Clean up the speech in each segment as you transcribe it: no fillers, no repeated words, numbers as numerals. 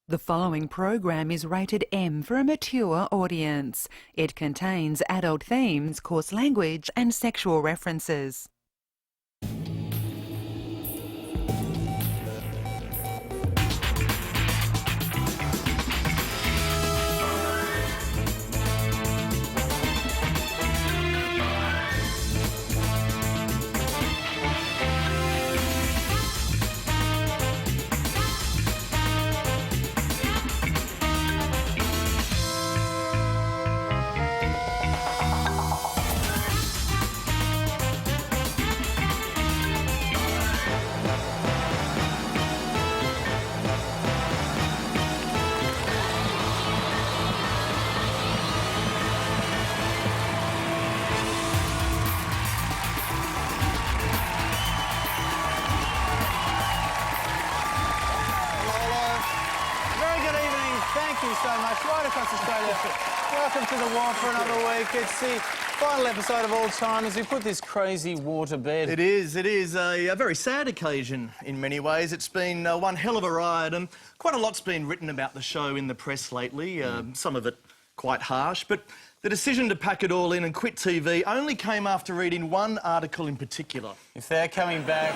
The following program is rated M for a mature audience. It contains adult themes, coarse language and sexual references. Thank you so much. Right across Australia. Welcome to The Wharf for another week. It's the final episode of all time as we put this crazy war to bed. It is a very sad occasion in many ways. It's been one hell of a ride, and quite a lot's been written about the show in the press lately, some of it quite harsh, but the decision to pack it all in and quit TV only came after reading one article in particular. If they're coming back,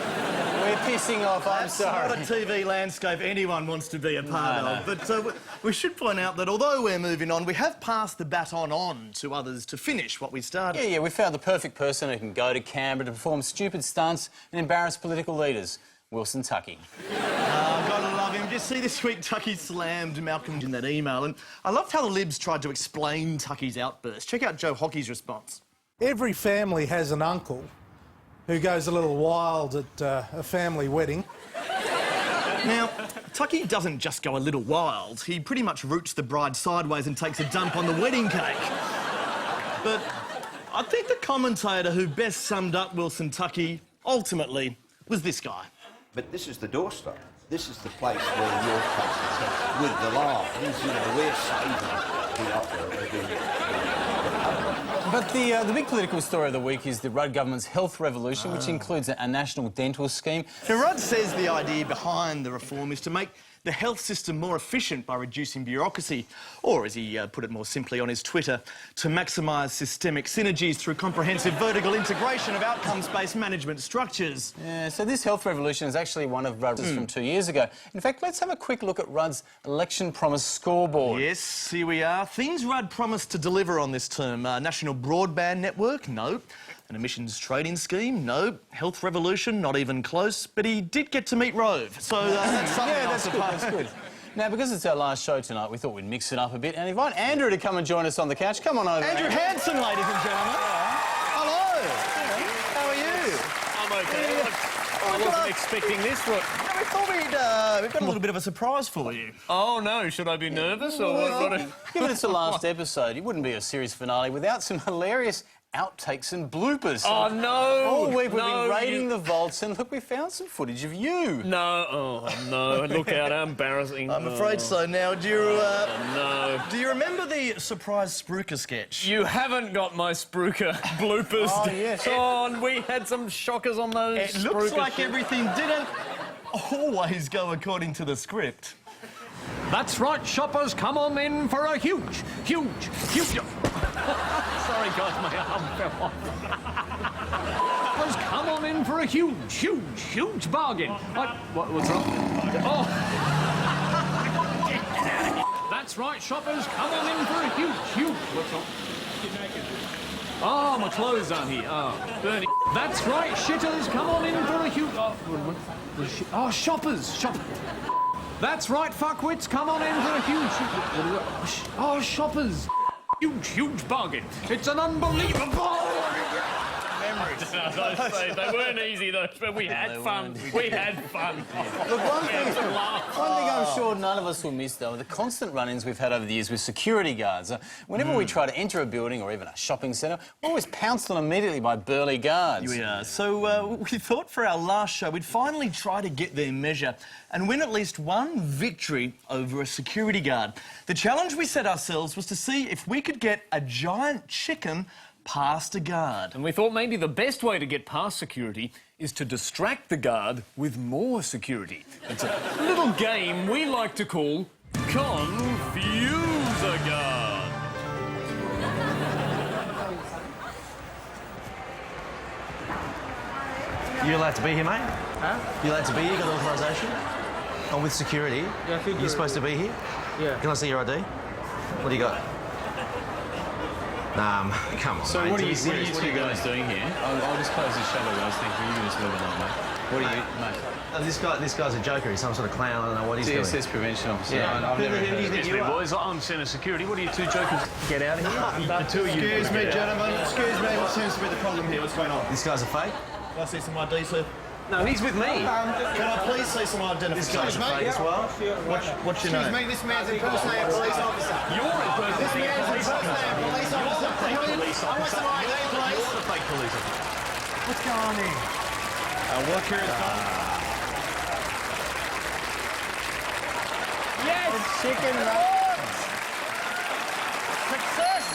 we're pissing off, I'm sorry. That's not a TV landscape anyone wants to be a part of. But we should point out that although we're moving on, we have passed the baton on to others to finish what we started. Yeah, we found the perfect person who can go to Canberra to perform stupid stunts and embarrass political leaders. Wilson Tuckey. Gotta love him. Just see this week Tuckey slammed Malcolm in that email, and I loved how the Libs tried to explain Tuckey's outburst. Check out Joe Hockey's response. Every family has an uncle who goes a little wild at a family wedding. Now, Tuckey doesn't just go a little wild. He pretty much roots the bride sideways and takes a dump on the wedding cake. But I think the commentator who best summed up Wilson Tuckey ultimately was this guy. But this is the doorstep. This is the place where your place with the Lions, you know, we're saving the opera. But the big political story of the week is the Rudd government's health revolution, which includes a national dental scheme. Now, Rudd says the idea behind the reform is to make the health system more efficient by reducing bureaucracy, or, as he put it more simply on his Twitter, to maximise systemic synergies through comprehensive vertical integration of outcomes-based management structures. Yeah, so this health revolution is actually one of Rudd's from 2 years ago. In fact, let's have a quick look at Rudd's election promise scoreboard. Yes, here we are. Things Rudd promised to deliver on this term. National broadband network? No. An emissions trading scheme? No. Health revolution? Not even close. But he did get to meet Rove, so that's something that's good, that's good. Now, because it's our last show tonight, we thought we'd mix it up a bit and invite Andrew to come and join us on the couch. Come on over, Andrew Hansen, ladies and gentlemen. Hello. How are you? I'm OK. I wasn't expecting this. Look. We thought we've got a little bit of a surprise for you. Oh, no. Should I be nervous or what? Given it's the last episode, it wouldn't be a series finale without some hilarious outtakes and bloopers. Oh, no! All week we've been raiding the vaults and look, we found some footage of you. No, oh, no, look out, how embarrassing. I'm afraid so. Now, do you... no. Do you remember the surprise Spruker sketch? You haven't got my Spruker bloopers. Oh, yes. Oh, we had some shockers on those It looks Spruker like shit. everything didn't always go according to the script. That's right, shoppers, come on in for a huge... Sorry, guys, my arm fell off. Shoppers, come on in for a huge bargain. What's wrong? Oh. That's right, shoppers, come on in for a huge... What's wrong? Get naked. Oh, my clothes aren't here. Oh, Bernie. That's right, shitters, come on in for a huge... Oh, shoppers. That's right, fuckwits, come on in for a huge... Oh, shoppers. Huge bargain. It's an unbelievable... Memories. They weren't easy, though, but we had fun. We had fun. Look, one thing I'm sure none of us will miss, though, are the constant run-ins we've had over the years with security guards. Whenever we try to enter a building or even a shopping centre, we're always pounced on immediately by burly guards. We are. So we thought for our last show we'd finally try to get their measure and win at least one victory over a security guard. The challenge we set ourselves was to see if we could get a giant chicken past a guard. And we thought maybe the best way to get past security is to distract the guard with more security. It's a little game we like to call Confuse a Guard. You allowed to be here, mate? Huh? You allowed to be here? Got authorisation? I'm with security. Yeah, I think you're supposed to be here? Yeah. Can I see your ID? What do you got? Come on, So mate. what are you two guys doing here? I'll just close this shutter, guys. Thank you. You can just move it on, mate. What are you, mate? This guy's a joker. He's some sort of clown. I don't know what he's doing. DSS prevention officer. Yeah. I've never heard of Excuse it. me, Boys, I'm centre security. What are you two jokers? Get out of here. The two of you. Excuse me, gentlemen. Excuse me. What seems to be the problem here? What's going on? This guy's a fake? Can I see some ID, sir? No, he's with me. Can I please see some identification? This guy's a fake as well? What's your name? This man's impersonating a police officer. You're impersonating a police officer. Police officer. You're the fake police I want officer. some ID, please. You're the fake police officer. What's going on here? Work here is done. Yes, chicken nuggets. Success.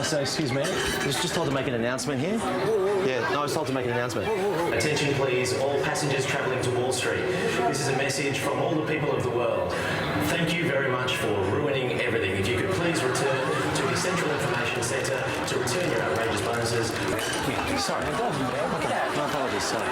So, excuse me, I was just told to make an announcement here. Yeah, no, I was told to make an announcement. Attention please, all passengers travelling to Wall Street. This is a message from all the people of the world. Thank you very much for ruining everything. If you could please return to the Central Information Centre to return your outrageous bonuses. Sorry, my apologies, sorry.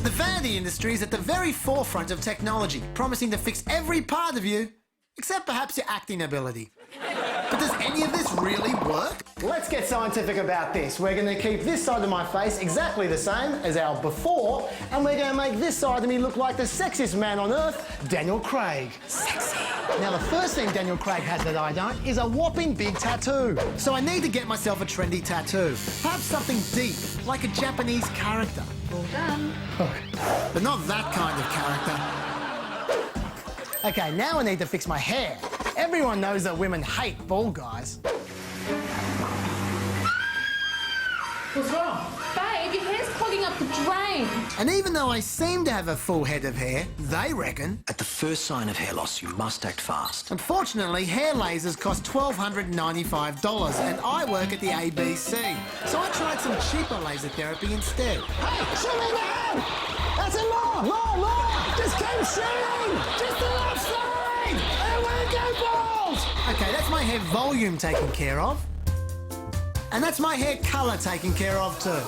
The vanity industry is at the very forefront of technology, promising to fix every part of you, except perhaps your acting ability. But does any of this really work? Let's get scientific about this. We're going to keep this side of my face exactly the same as our before, and we're going to make this side of me look like the sexiest man on earth, Daniel Craig. Sexy. Now, the first thing Daniel Craig has that I don't is a whopping big tattoo. So I need to get myself a trendy tattoo. Perhaps something deep, like a Japanese character. Well done. But not that kind of character. Okay, now I need to fix my hair. Everyone knows that women hate bald guys. What's wrong? Babe, your hair's clogging up the drain. And even though I seem to have a full head of hair, they reckon... At the first sign of hair loss, you must act fast. Unfortunately, hair lasers cost $1,295 and I work at the ABC. So I tried some cheaper laser therapy instead. Hey, shoot me in the hand! That's it, Law! Just keep shooting! Just the left side! I want to go bald! Okay, that's my hair volume taken care of. And that's my hair colour taken care of too.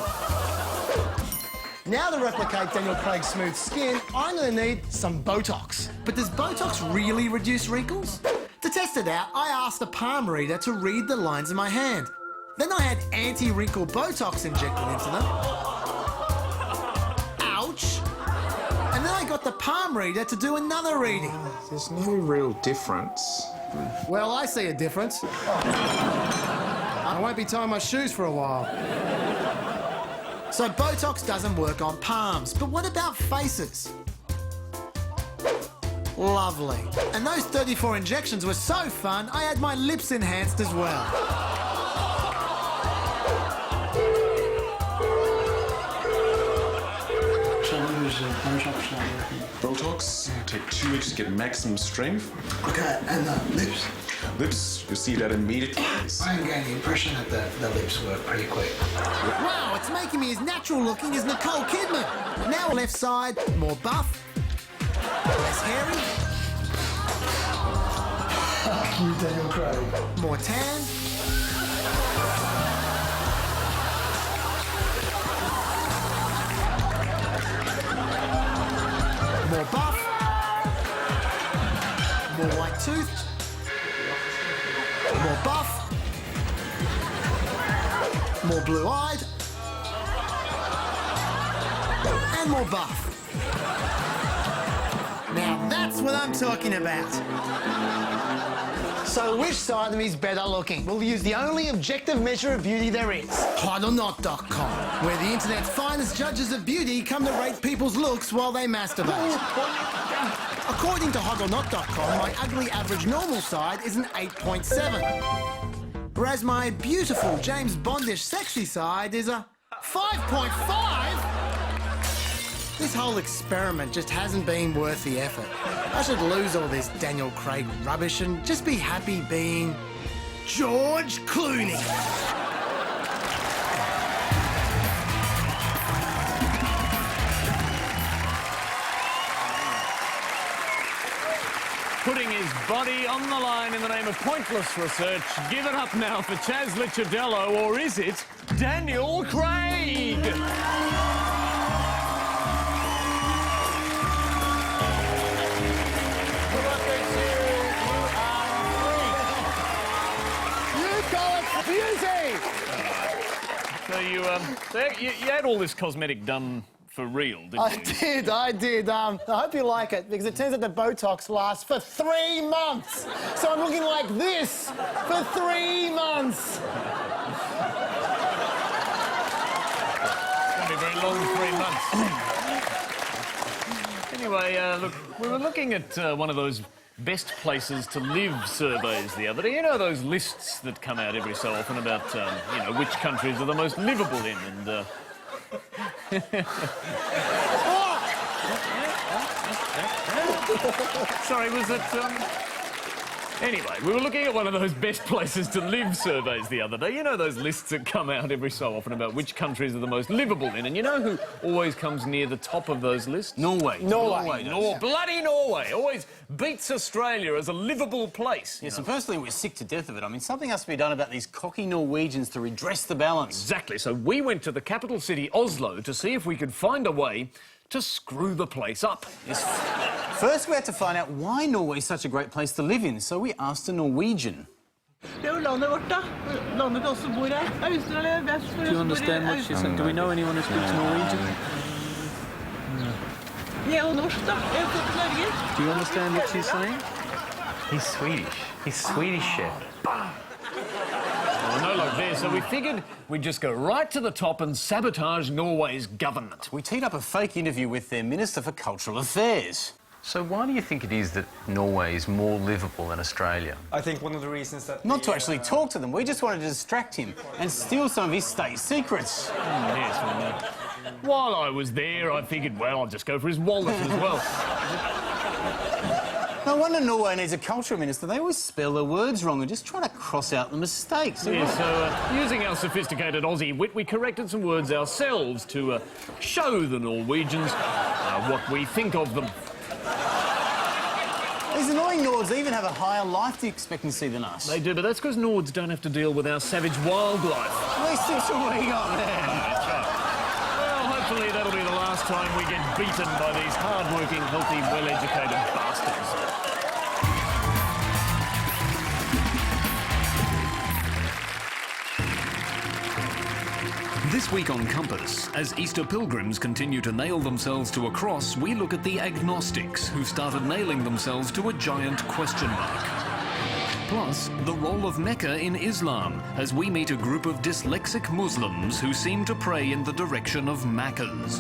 Now to replicate Daniel Craig's smooth skin, I'm going to need some Botox. But does Botox really reduce wrinkles? To test it out, I asked the palm reader to read the lines in my hand. Then I had anti-wrinkle Botox injected into them. Ouch! And then I got the palm reader to do another reading. There's no real difference. Well, I see a difference. I won't be tying my shoes for a while. So Botox doesn't work on palms, but what about faces? Lovely. And those 34 injections were so fun, I had my lips enhanced as well. Botox, take 2 weeks to get maximum strength. Okay, and the lips? Lips, you see that immediately. I'm getting the impression that the lips work pretty quick. Wow, it's making me as natural looking as Nicole Kidman. Now left side, more buff, less hairy. Fuck you, Daniel Craig. More tan. More buff. More white tooth. More buff. More blue-eyed. And more buff. Now that's what I'm talking about. So which side of me is better looking? We'll use the only objective measure of beauty there is. HotOrNot.com. where the internet's finest judges of beauty come to rate people's looks while they masturbate. According to HotOrNot.com, my ugly average normal side is an 8.7. Whereas my beautiful James Bondish sexy side is a 5.5? This whole experiment just hasn't been worth the effort. I should lose all this Daniel Craig rubbish and just be happy being George Clooney. Putting his body on the line in the name of pointless research. Give it up now for Chaz Licciardello, or is it Daniel Craig? So you had all this cosmetic done for real, didn't you? I did. I hope you like it, because it turns out the Botox lasts for 3 months. So I'm looking like this for 3 months. It's going to be a very long 3 months. Anyway, look, we were looking at one of those best places to live surveys the other day. You know, those lists that come out every so often about, you know, which countries are the most livable in, and... Sorry, was it... Anyway, we were looking at one of those best places to live surveys the other day. You know those lists that come out every so often about which countries are the most livable in, and you know who always comes near the top of those lists? Norway. Bloody Norway always beats Australia as a livable place. Yes, and personally we're sick to death of it. I mean, something has to be done about these cocky Norwegians to redress the balance. Exactly, so we went to the capital city, Oslo, to see if we could find a way to screw the place up. Yes. First, we had to find out why Norway is such a great place to live in, so we asked a Norwegian. Do you understand what she's saying? Do we know anyone who speaks Norwegian? Do you understand what she's saying? He's Swedish. He's Swedish, chef. Well, no luck there, so we figured we'd just go right to the top and sabotage Norway's government. We teed up a fake interview with their Minister for Cultural Affairs. So why do you think it is that Norway is more livable than Australia? I think one of the reasons that... Not to actually talk to them, we just wanted to distract him and steal some of his state secrets. Yes, well, while I was there, I figured, well, I'll just go for his wallet as well. No wonder Norway needs a culture minister. They always spell their words wrong and just try to cross out the mistakes. Yeah, so using our sophisticated Aussie wit, we corrected some words ourselves to show the Norwegians what we think of them. These annoying Nords even have a higher life expectancy than us. They do, but that's because Nords don't have to deal with our savage wildlife. At least that's what we got there. That's right. Well, hopefully that'll be the last time we get beaten by these hard-working, healthy, well-educated bastards. This week on Compass, as Easter pilgrims continue to nail themselves to a cross, we look at the agnostics who started nailing themselves to a giant question mark. Plus, the role of Mecca in Islam, as we meet a group of dyslexic Muslims who seem to pray in the direction of Maccas.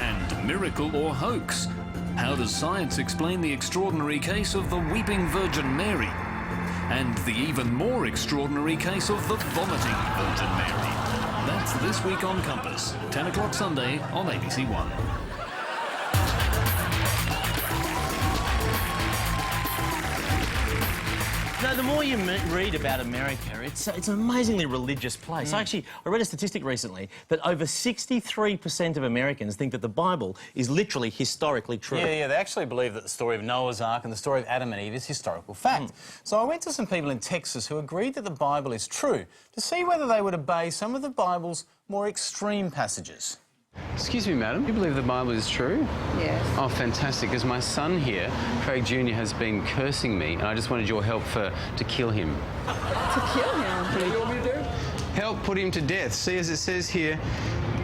And miracle or hoax? How does science explain the extraordinary case of the Weeping Virgin Mary? And the even more extraordinary case of the Vomiting Virgin Mary. That's This Week on Compass, 10 o'clock Sunday on ABC One. No, the more you read about America, it's an amazingly religious place. I read a statistic recently that over 63% of Americans think that the Bible is literally historically true. Yeah, they actually believe that the story of Noah's Ark and the story of Adam and Eve is historical fact. So I went to some people in Texas who agreed that the Bible is true to see whether they would obey some of the Bible's more extreme passages. Excuse me, madam, you believe the Bible is true? Yes. Oh, fantastic, because my son here, Craig Jr., has been cursing me, and I just wanted your help to kill him. To kill him? What do you want me to do? Help put him to death. See, as it says here,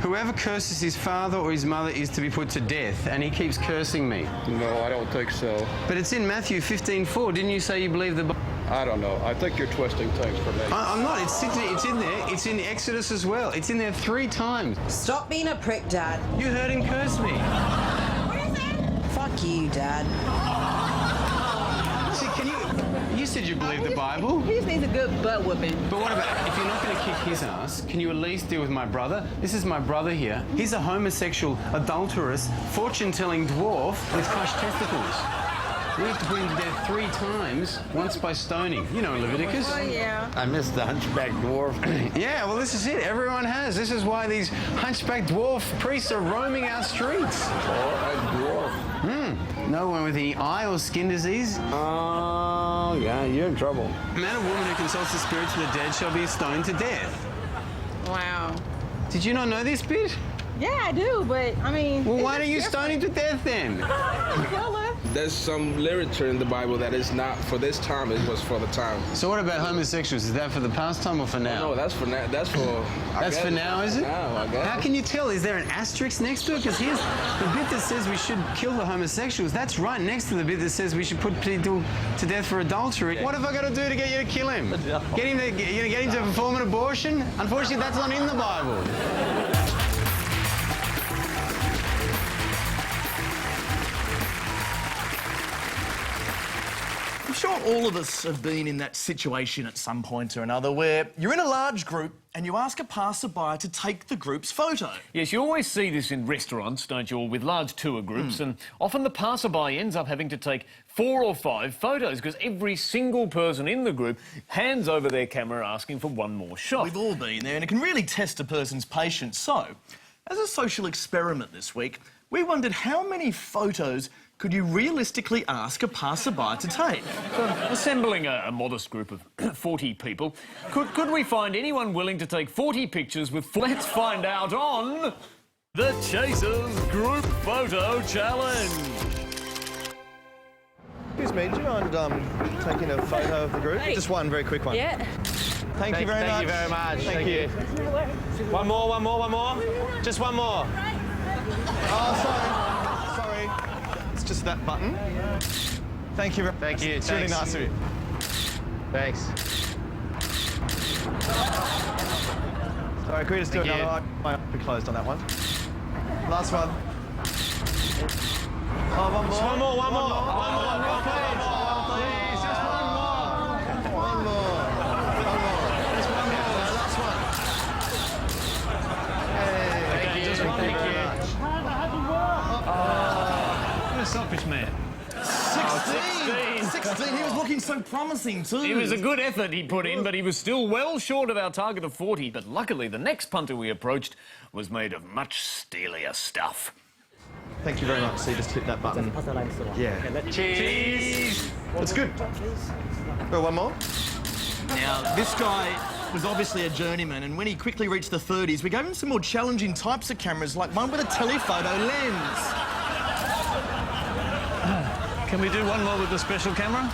whoever curses his father or his mother is to be put to death, and he keeps cursing me. No, I don't think so. But it's in Matthew 15:4. Didn't you say you believe the Bible? I don't know. I think you're twisting things for me. I'm not. It's in there. It's in Exodus as well. It's in there 3 times. Stop being a prick, Dad. You heard him curse me. Fuck you, Dad. See, you said you believe the Bible. He just needs a good butt whipping. But what about, if you're not going to kick his ass, can you at least deal with my brother? This is my brother here. He's a homosexual, adulterous, fortune-telling dwarf with crushed testicles. We have to put him to death 3 times, once by stoning. You know Leviticus. Oh, yeah. I missed the hunchback dwarf. Yeah, well, this is it. Everyone has. This is why these hunchback dwarf priests are roaming our streets. Or a dwarf. No one with any eye or skin disease. Oh, yeah, you're in trouble. A man or woman who consults the spirits of the dead shall be stoned to death. Wow. Did you not know this bit? Yeah, I do, but I mean. Well, why don't you stone him to death then? There's some literature in the Bible that is not for this time, it was for the time. So what about homosexuals? Is that for the past time or for now? No, that's for now. That's for... That's for now, is it? Now, I guess. How can you tell? Is there an asterisk next to it? Because here's the bit that says we should kill the homosexuals. That's right next to the bit that says we should put people to death for adultery. What have I got to do to get you to kill him? Get him to perform an abortion? Unfortunately, that's not in the Bible. I'm sure all of us have been in that situation at some point or another where you're in a large group and you ask a passerby to take the group's photo. Yes, you always see this in restaurants, don't you, or with large tour groups, and often the passerby ends up having to take 4 or 5 photos because every single person in the group hands over their camera asking for one more shot. We've all been there, and it can really test a person's patience. So, as a social experiment this week, we wondered how many photos could you realistically ask a passerby to take? So, assembling a modest group of 40 people, could we find anyone willing to take 40 pictures with... Let's find out on... The Chasers Group Photo Challenge! Excuse me, do you mind taking a photo of the group? Hey. Just one very quick one. Yeah. Thank you very much. Thank you very much. Thank you. One more. Just one more. Oh, sorry. It's just that button. Thank you. Thank you. It's really nice of you. Thanks. Sorry, can we just do Thank another you. one? Might be closed on that one. Last one. Oh, one more. One more. One more, please. Just one more. One more. Just one more. Last one. Hey. Okay, just one. Thank you very much. What a selfish man. 16. He was looking so promising too. It was a good effort he put in, but he was still well short of our target of 40. But luckily, the next punter we approached was made of much steelier stuff. Thank you very much. So you just hit that button. Yeah. Cheese! That's good. Well, one more. Now, this guy was obviously a journeyman, and when he quickly reached the 30s, we gave him some more challenging types of cameras, like one with a telephoto lens. Can we do one more with the special camera?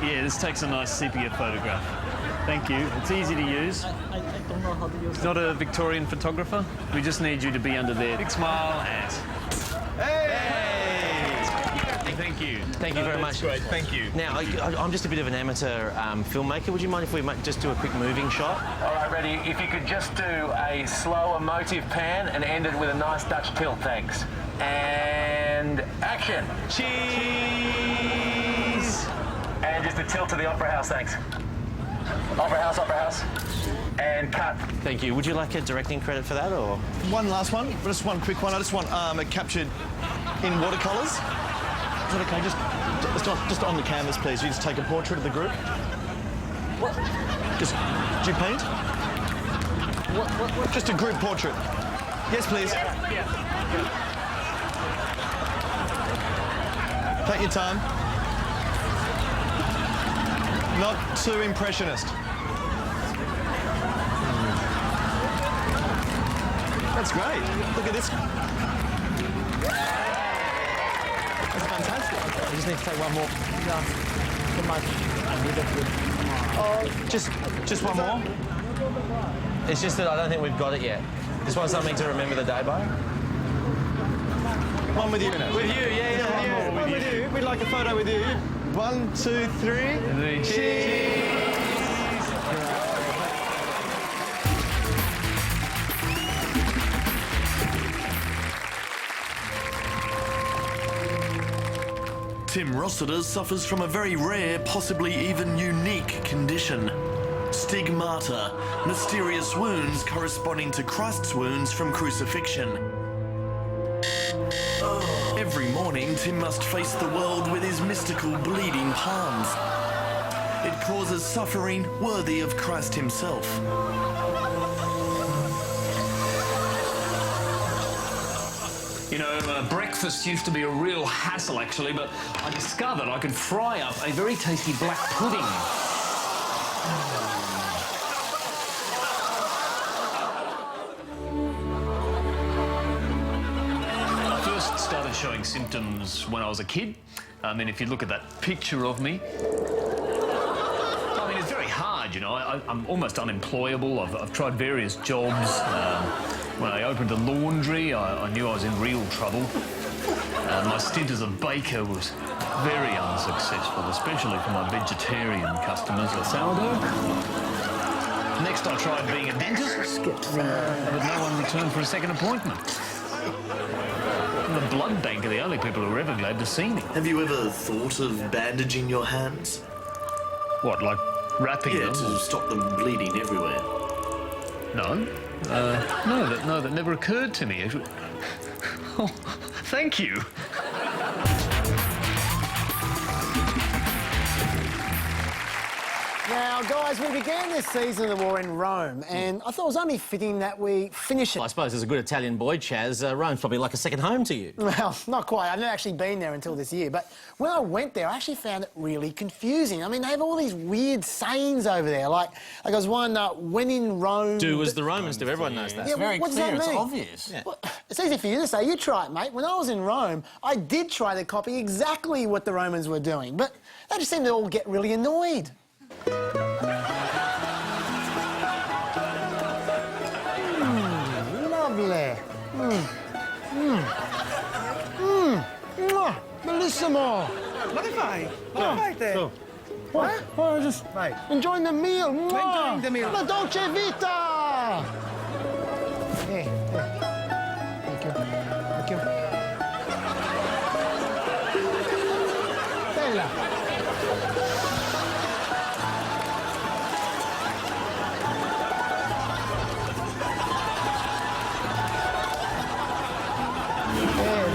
Yeah, this takes a nice sepia photograph. Thank you. It's easy to use. I don't know how to use it. Not a Victorian photographer. We just need you to be under there. Big smile and... Hey! Thank you. Thank you very much. Great, thank you. Now, I'm just a bit of an amateur filmmaker. Would you mind if we just do a quick moving shot? All right, ready. If you could just do a slow emotive pan and end it with a nice Dutch tilt, thanks. And action. Cheese. And just a tilt to the Opera House, thanks. Opera House. And cut. Thank you. Would you like a directing credit for that, or...? One last one, just one quick one. I just want it captured in watercolours. Is that okay? Just on the canvas, please. You just take a portrait of the group. What? Just, do you paint? What? Just a group portrait. Yes, please. Yeah. Take your time. Not too impressionist. That's great. Look at this. That's fantastic. I just need to take one more. Too much. I need it. Just one more? It's just that I don't think we've got it yet. Just want something to remember the day by? One with you. With you, yeah, with you. We'd like a photo with you. 1, 2, 3. Cheese! Tim Rossiter suffers from a very rare, possibly even unique condition. Stigmata, mysterious wounds corresponding to Christ's wounds from crucifixion. Every morning, Tim must face the world with his mystical bleeding palms. It causes suffering worthy of Christ himself. You know, breakfast used to be a real hassle, actually, but I discovered I could fry up a very tasty black pudding. I first started showing symptoms when I was a kid. I mean, if you look at that picture of me, I mean, it's very hard, you know. I'm almost unemployable. I've tried various jobs. When I opened a laundry, I knew I was in real trouble. My stint as a baker was very unsuccessful, especially for my vegetarian customers. Sourdough. Next, I tried being a dentist, but no one returned for a second appointment. The blood bank are the only people who are ever glad to see me. Have you ever thought of bandaging your hands? What, like wrapping them? Yeah, to stop them bleeding everywhere. No. No, that never occurred to me. Oh, thank you. Now, guys, we began this season of the war in Rome, and I thought it was only fitting that we finish it. I suppose as a good Italian boy, Chaz, Rome's probably like a second home to you. Well, not quite. I've never actually been there until this year, but when I went there, I actually found it really confusing. I mean, they have all these weird sayings over there, like there's one, when in Rome... Do as the Romans do, everyone knows that. Yeah, very what does clear, that mean? it's obvious. Yeah. Well, it's easy for you to say. You try it, mate. When I was in Rome, I did try to copy exactly what the Romans were doing, but they just seemed to all get really annoyed. Lovely. Bellissimo. What fai? What fai te? What? Oh, just enjoying the meal. Enjoying the meal. La dolce vita. Hey. Thank you. Thank you. Bella.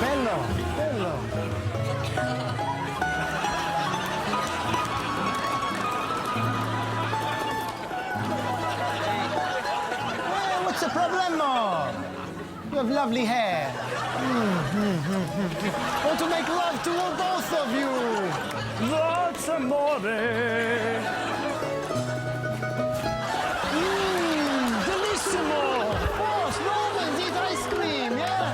Bello, bello. Hey, what's the problemo? You have lovely hair. Want to make love to both of you. That's amore. Bellissimo. Oh, Romans eat ice cream, yeah?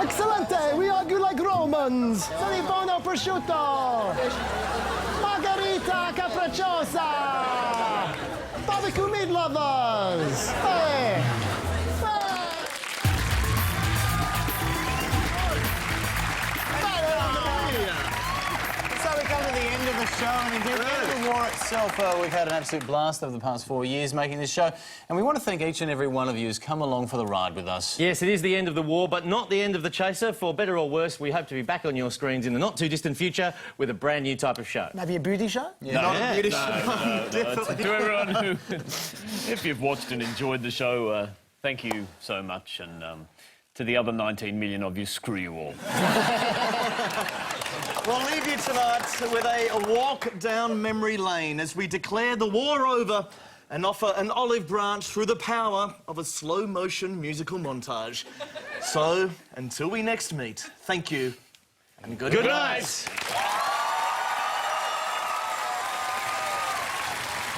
Excellente! We argue like Romans! Sali buono prosciutto! Margarita capricciosa! Barbecue meat lovers! Hey! So we come to the end of the show, and indeed the end of the war itself. We've had an absolute blast over the past 4 years making this show, and we want to thank each and every one of you who's come along for the ride with us. Yes, it is the end of the war, but not the end of the chaser. For better or worse, we hope to be back on your screens in the not-too-distant future with a brand new type of show. Maybe a beauty show? Yeah. Not a beauty show. To everyone who, if you've watched and enjoyed the show, thank you so much, and to the other 19 million of you, screw you all. We'll leave you tonight with a walk down memory lane as we declare the war over and offer an olive branch through the power of a slow-motion musical montage. So, until we next meet, thank you and good night.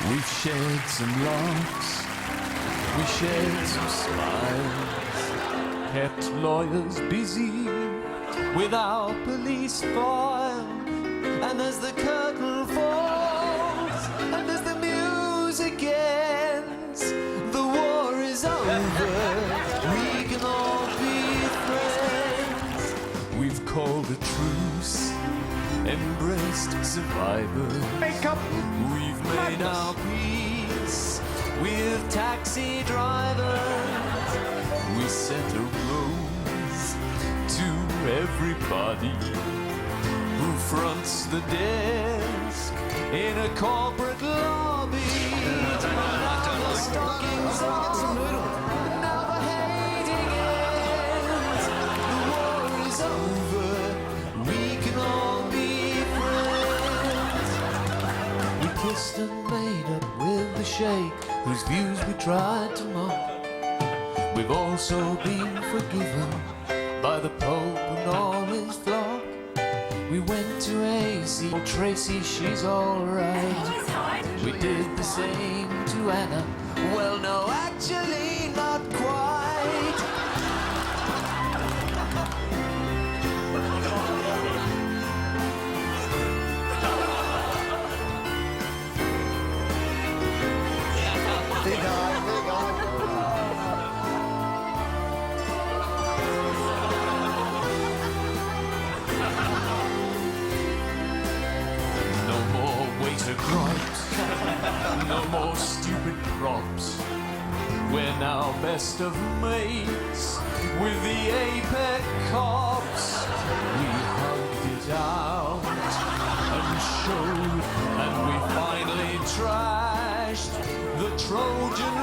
We've shared some laughs We shared some smiles, kept lawyers busy with our police file. And as the curtain falls, and as the music ends, the war is over, we can all be friends. We've called a truce, embraced survivors. We've made our peace with taxi drivers. We sent a rose to everybody who fronts the desk in a corporate lobby. Now the stockings on, now the hating ends. The war is over, we can all be friends. We kissed and made up with the sheikh, whose views we tried to mock. We've also been forgiven by the Pope and all his flock. We went to AC, oh Tracy, she's alright. We did the same to Anna. Well, no, actually, not quite. Gripes, no more stupid props. We're now best of mates with the APEC cops. We hugged it out and showed, and we finally trashed the Trojan